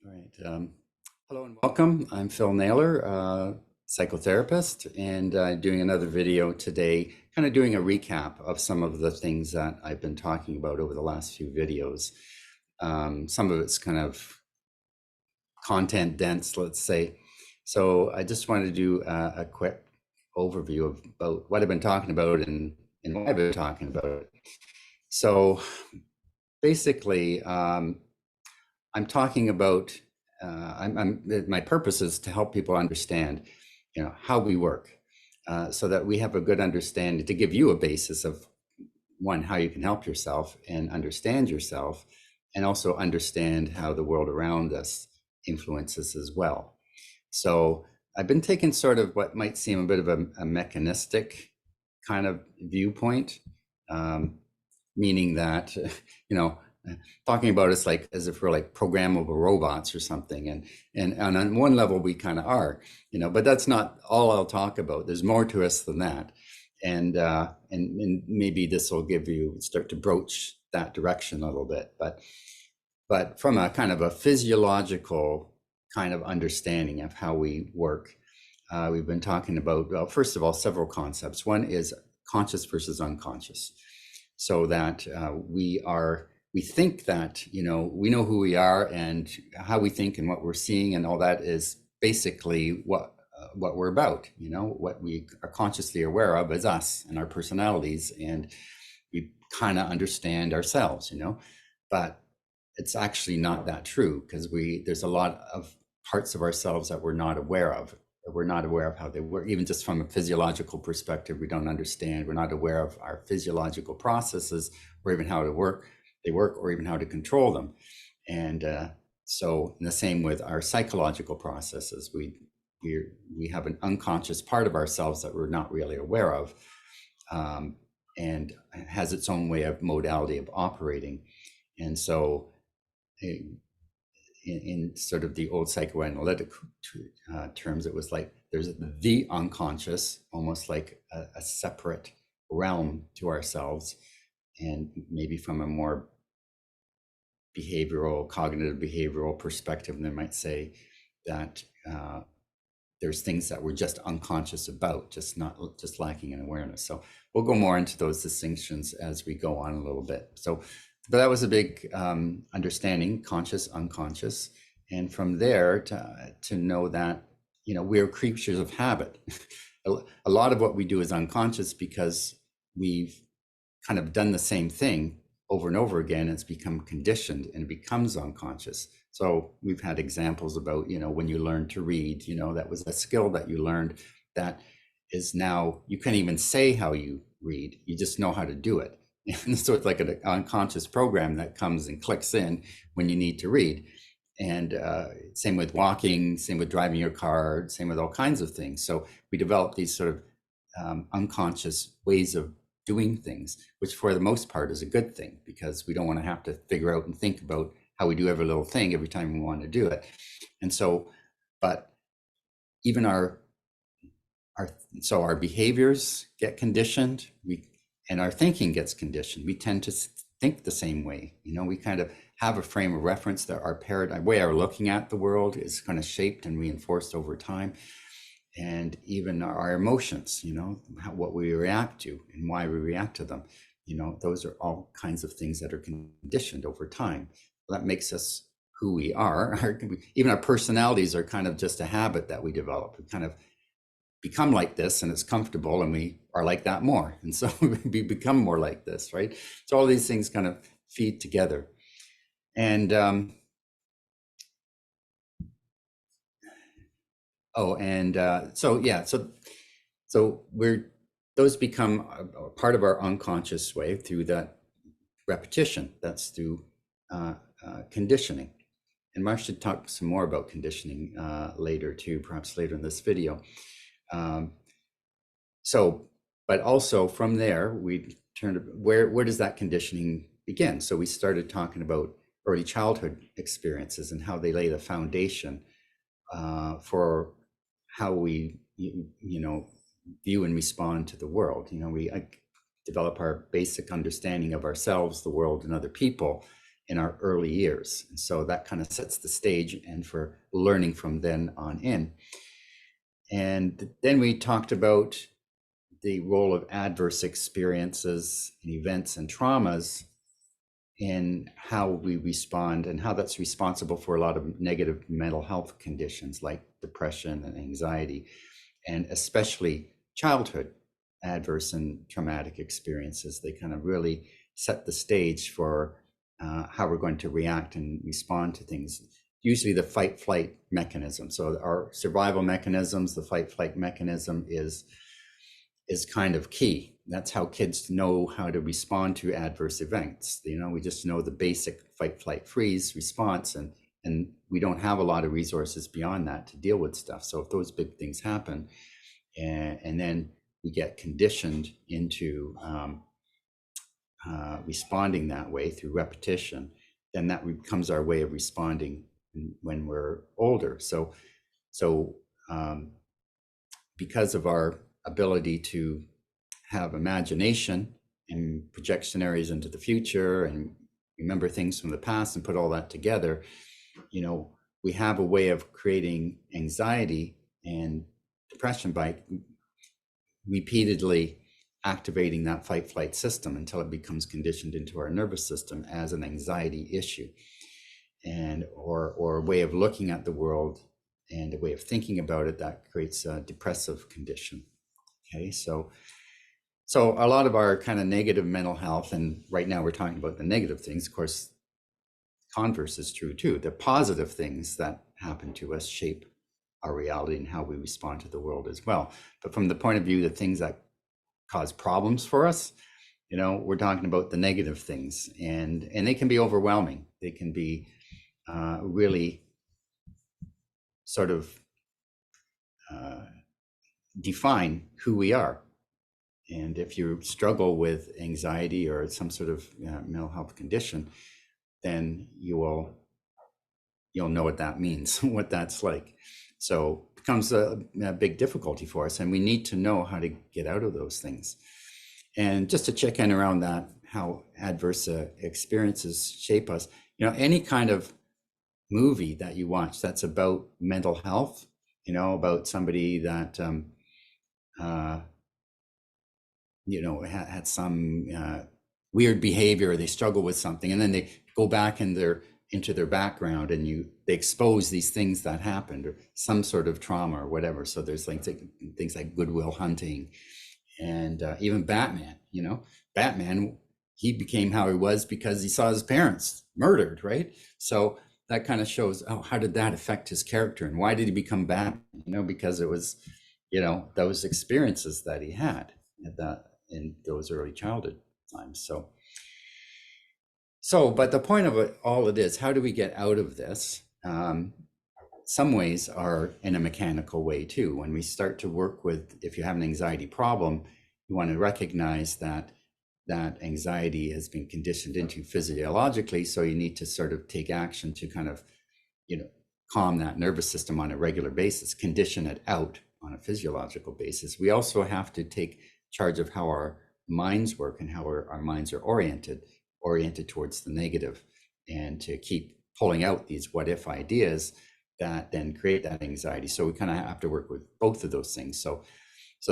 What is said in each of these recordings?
All right. Hello and welcome. I'm Phil Naylor, psychotherapist, and doing another video today, kind of doing a recap of some of the things that I've been talking about over the last few videos. Some of it's kind of content dense, let's say. So I just wanted to do a quick overview of about what I've been talking about and why I've been talking about it. So basically, I'm talking about my purpose is to help people understand, how we work, so that we have a good understanding to give you a basis of one, how you can help yourself and understand yourself, and also understand how the world around us influences as well. So I've been taking sort of what might seem a bit of a mechanistic kind of viewpoint, um, meaning that, you know, talking about us like as if we're like programmable robots or something. And on one level we kind of are, but that's not all I'll talk about. There's more to us than that. And maybe this will start to broach that direction a little bit. But from a kind of a physiological kind of understanding of how we work, we've been talking about, well, first of all, several concepts. One is conscious versus unconscious. So that we think that, we know who we are and how we think and what we're seeing and all that is basically what we're about, what we are consciously aware of as us and our personalities, and we kind of understand ourselves, but it's actually not that true, because there's a lot of parts of ourselves that we're not aware of. We're not aware of how they work, even just from a physiological perspective. We don't understand. We're not aware of our physiological processes, or even how they work, or even how to control them. And so, in the same with our psychological processes, we have an unconscious part of ourselves that we're not really aware of, and has its own way of modality of operating. And so, in sort of the old psychoanalytic terms, it was like there's the unconscious, almost like a separate realm to ourselves, and maybe from a more cognitive behavioral perspective, they might say that there's things that we're just unconscious about, just lacking in awareness. So we'll go more into those distinctions as we go on a little bit. But that was a big understanding, conscious, unconscious. And from there to know that, we're creatures of habit. A lot of what we do is unconscious because we've kind of done the same thing over and over again. It's become conditioned and it becomes unconscious. So we've had examples about, when you learn to read, that was a skill that you learned that is now, you can't even say how you read, you just know how to do it. And so it's like an unconscious program that comes and clicks in when you need to read. And same with walking, same with driving your car, same with all kinds of things. So we develop these sort of unconscious ways of doing things, which for the most part is a good thing, because we don't want to have to figure out and think about how we do every little thing every time we want to do it. And so, but even our behaviors get conditioned, and our thinking gets conditioned. We tend to think the same way. We kind of have a frame of reference that our paradigm, way our looking at the world is kind of shaped and reinforced over time. And even our emotions, what we react to and why we react to them, those are all kinds of things that are conditioned over time. That makes us who we are. Even our personalities are kind of just a habit that we develop. We kind of become like this and it's comfortable, and we are like that more. And so we become more like this, right? So all these things kind of feed together. And so those become a part of our unconscious way through that repetition. That's through conditioning. And Mark should talk some more about conditioning later too, perhaps later in this video. But also from there, we turned to where does that conditioning begin? So we started talking about early childhood experiences and how they lay the foundation for how we, view and respond to the world. We develop our basic understanding of ourselves, the world, and other people, in our early years. And so that kind of sets the stage and for learning from then on in. And then we talked about the role of adverse experiences and events and traumas in how we respond and how that's responsible for a lot of negative mental health conditions like depression and anxiety, and especially childhood adverse and traumatic experiences. They kind of really set the stage for how we're going to react and respond to things. Usually the fight flight mechanism. So our survival mechanisms, the fight flight mechanism is kind of key. That's how kids know how to respond to adverse events. We just know the basic fight, flight, freeze response, and we don't have a lot of resources beyond that to deal with stuff. So if those big things happen, and then we get conditioned into responding that way through repetition, then that becomes our way of responding when we're older. So because of our ability to have imagination and project scenarios into the future and remember things from the past and put all that together, we have a way of creating anxiety and depression by repeatedly activating that fight flight system until it becomes conditioned into our nervous system as an anxiety issue, and or a way of looking at the world and a way of thinking about it that creates a depressive condition. Okay, so a lot of our kind of negative mental health, and right now we're talking about the negative things. Of course, converse is true too. The positive things that happen to us shape our reality and how we respond to the world as well. But from the point of view, the things that cause problems for us, we're talking about the negative things, and they can be overwhelming. They can be really sort of define who we are. And if you struggle with anxiety or some sort of mental health condition, then you'll know what that means, what that's like. So it becomes a big difficulty for us, and we need to know how to get out of those things. And just to check in around that, how adverse experiences shape us, any kind of movie that you watch that's about mental health, about somebody that had some weird behavior, or they struggle with something, and then they go back into their background, and they expose these things that happened, or some sort of trauma or whatever. So there's things like Good Will Hunting, and even Batman. Batman, he became how he was because he saw his parents murdered, right? So that kind of shows, how did that affect his character, and why did he become Batman? Because it was, those experiences that he had in those early childhood times. But the point of it all, it is, how do we get out of this? Some ways are in a mechanical way too. When we start to work with, if you have an anxiety problem, you want to recognize that anxiety has been conditioned into physiologically. So you need to sort of take action to kind of, calm that nervous system on a regular basis, condition it out on a physiological basis. We also have to take charge of how our minds work and how our minds are oriented towards the negative, and to keep pulling out these what if ideas that then create that anxiety. So we kind of have to work with both of those things. So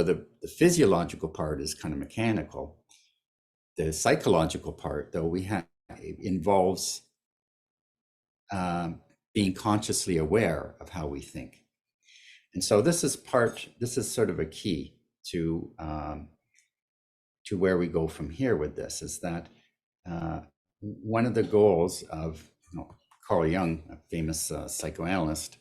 the physiological part is kind of mechanical. The psychological part, though, involves being consciously aware of how we think. And so this is sort of a key to where we go from here with this, is that one of the goals of Carl Jung, a famous psychoanalyst,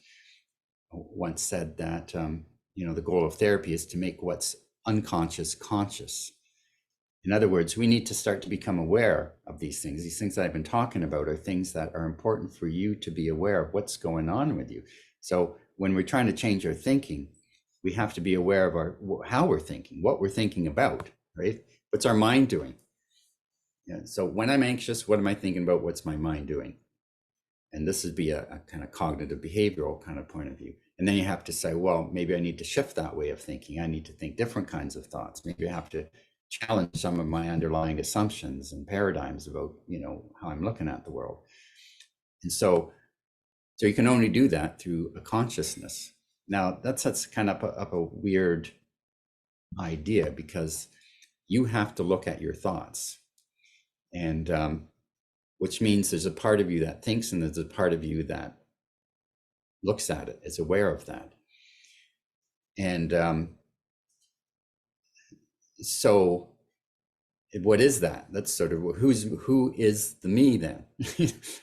once said that the goal of therapy is to make what's unconscious conscious. In other words, we need to start to become aware of these things. These things that I've been talking about are things that are important for you to be aware of what's going on with you. So when we're trying to change our thinking, we have to be aware of how we're thinking, what we're thinking about, right? What's our mind doing? Yeah. So when I'm anxious, what am I thinking about? What's my mind doing? And this would be a kind of cognitive behavioral kind of point of view. And then you have to say, well, maybe I need to shift that way of thinking. I need to think different kinds of thoughts. Maybe I have to challenge some of my underlying assumptions and paradigms about, how I'm looking at the world. And so you can only do that through a consciousness. Now that's kind of up a weird idea, because you have to look at your thoughts, and which means there's a part of you that thinks, and there's a part of you that looks at it, is aware of that. And so what is that? That's sort of who is the me then?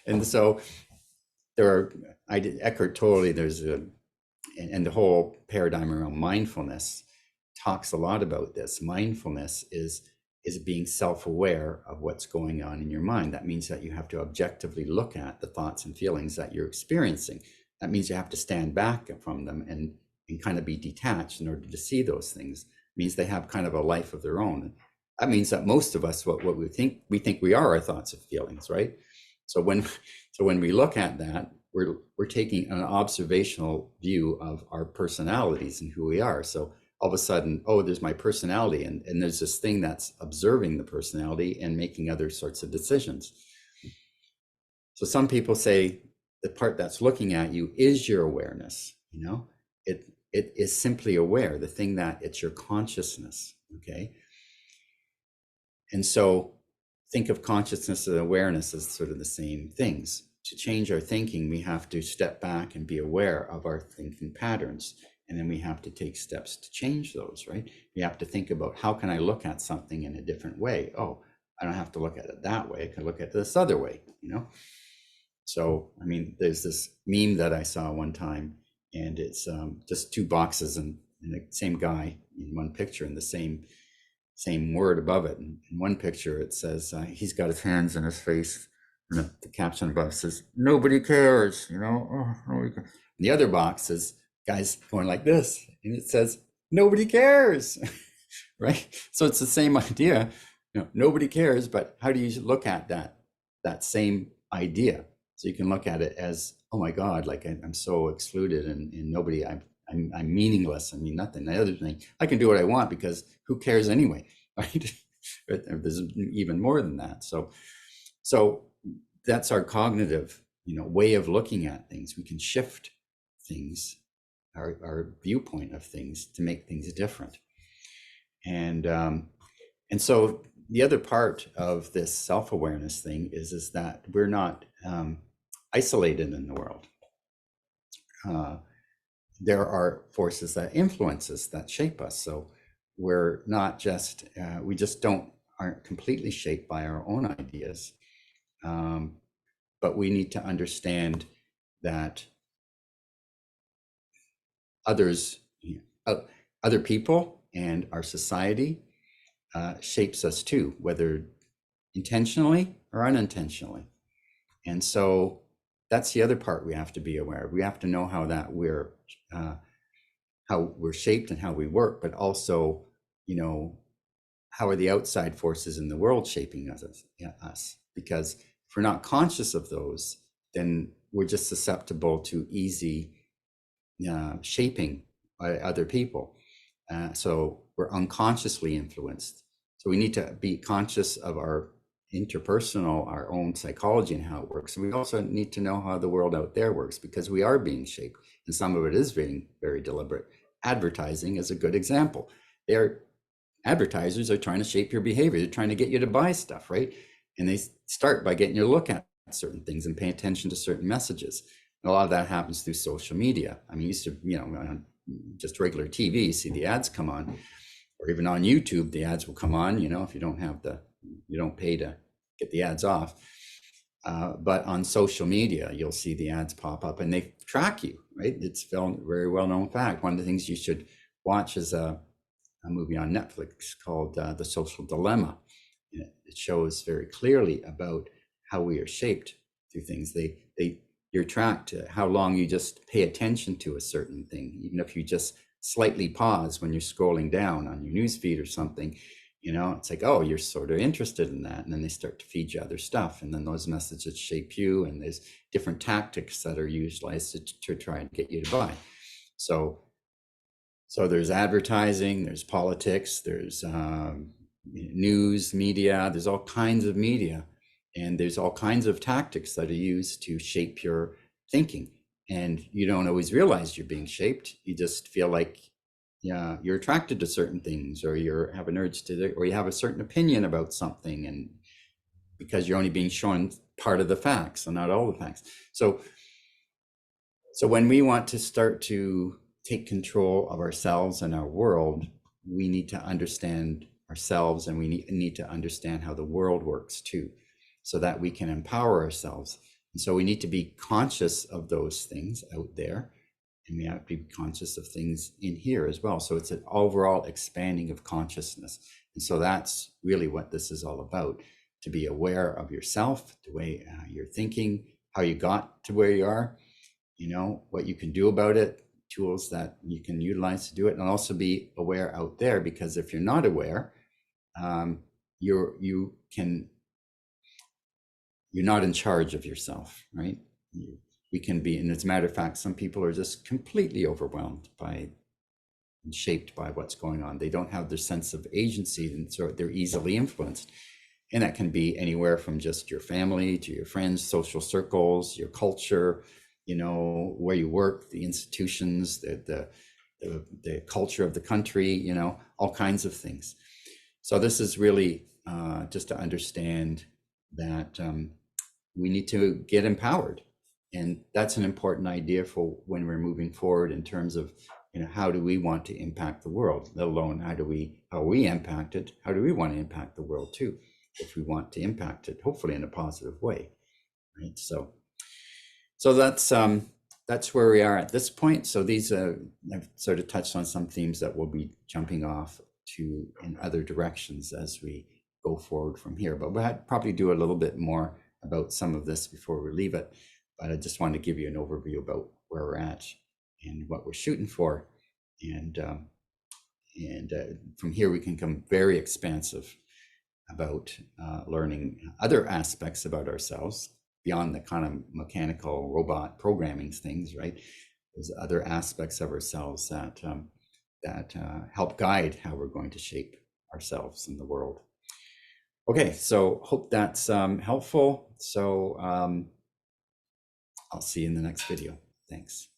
And so there are, Eckhart Tolle, and the whole paradigm around mindfulness talks a lot about this. Mindfulness is being self-aware of what's going on in your mind. That means that you have to objectively look at the thoughts and feelings that you're experiencing. That means you have to stand back from them and kind of be detached in order to see those things. It means they have kind of a life of their own. That means that most of us, what we think we are our thoughts and feelings, right? So when we look at that, we're taking an observational view of our personalities and who we are. So all of a sudden, oh, there's my personality, and there's this thing that's observing the personality and making other sorts of decisions. So some people say the part that's looking at you is your awareness. It is simply aware, the thing that it's your consciousness. Okay. And so think of consciousness and awareness as sort of the same things. To change our thinking, we have to step back and be aware of our thinking patterns. And then we have to take steps to change those, right? We have to think about, how can I look at something in a different way? Oh, I don't have to look at it that way. I can look at it this other way, So, I mean, there's this meme that I saw one time, and it's just two boxes and the same guy in one picture, and the same word above it. And in one picture, it says, he's got his hands in his face, and the caption above says, "Nobody cares," Oh, nobody cares. And the other box is guys going like this, and it says, "Nobody cares," right? So it's the same idea. Nobody cares, but how do you look at that same idea? So you can look at it as, oh my God, like I'm so excluded, and nobody, I'm meaningless. I mean nothing. The other thing, I can do what I want because who cares anyway, right? There's even more than that. So that's our cognitive, way of looking at things. We can shift things, our viewpoint of things, to make things different. And so the other part of this self-awareness thing is that we're not isolated in the world. There are forces that influence us, that shape us. So we're not just, we just aren't completely shaped by our own ideas. But we need to understand that others, other people and our society shapes us too, whether intentionally or unintentionally. And so that's the other part we have to be aware of. We have to know how we're shaped and how we work, but also, how are the outside forces in the world shaping us? Because if we're not conscious of those, then we're just susceptible to easy shaping by other people. So we're unconsciously influenced. So we need to be conscious of our interpersonal, our own psychology and how it works. And we also need to know how the world out there works, because we are being shaped, and some of it is being very deliberate. Advertising is a good example. Advertisers are trying to shape your behavior. They're trying to get you to buy stuff, right? And they start by getting you to look at certain things and pay attention to certain messages. And a lot of that happens through social media. I mean, used to, on just regular TV, see the ads come on, or even on YouTube, the ads will come on, if you don't pay to get the ads off. But on social media, you'll see the ads pop up, and they track you, right? It's a very well-known fact. One of the things you should watch is a movie on Netflix called The Social Dilemma. It shows very clearly about how we are shaped through things. You're tracked to how long you just pay attention to a certain thing. Even if you just slightly pause when you're scrolling down on your newsfeed or something, it's like, oh, you're sort of interested in that. And then they start to feed you other stuff. And then those messages shape you. And there's different tactics that are utilized to try and get you to buy. So there's advertising, there's politics, there's news, media, there's all kinds of media. And there's all kinds of tactics that are used to shape your thinking. And you don't always realize you're being shaped. You just feel like, yeah, you're attracted to certain things, or you have an urge to, or you have a certain opinion about something, and because you're only being shown part of the facts and not all the facts. So when we want to start to take control of ourselves and our world, we need to understand ourselves, and we need to understand how the world works too, so that we can empower ourselves. And so we need to be conscious of those things out there, and we have to be conscious of things in here as well. So it's an overall expanding of consciousness. And so that's really what this is all about, to be aware of yourself, the way you're thinking, how you got to where you are, you know, what you can do about it, tools that you can utilize to do it, and also be aware out there, because if you're not aware, you're not in charge of yourself, right? We can be, and as a matter of fact, some people are just completely overwhelmed by and shaped by what's going on. They don't have their sense of agency, and so they're easily influenced. And that can be anywhere from just your family to your friends, social circles, your culture, you know, where you work, the institutions, the culture of the country, you know, all kinds of things. So this is really just to understand that we need to get empowered. And that's an important idea for when we're moving forward in terms of, you know, how do we want to impact the world, let alone how are we impacted? How do we want to impact the world too, if we want to impact it, hopefully in a positive way, right? So that's where we are at this point. So these I've sort of touched on some themes that we'll be jumping off to in other directions as we go forward from here. But we'll probably do a little bit more about some of this before we leave it. But I just wanted to give you an overview about where we're at and what we're shooting for. And from here, we can become very expansive about learning other aspects about ourselves beyond the kind of mechanical robot programming things, right? There's other aspects of ourselves that help guide how we're going to shape ourselves in the world. Okay, so hope that's helpful. So I'll see you in the next video. Thanks.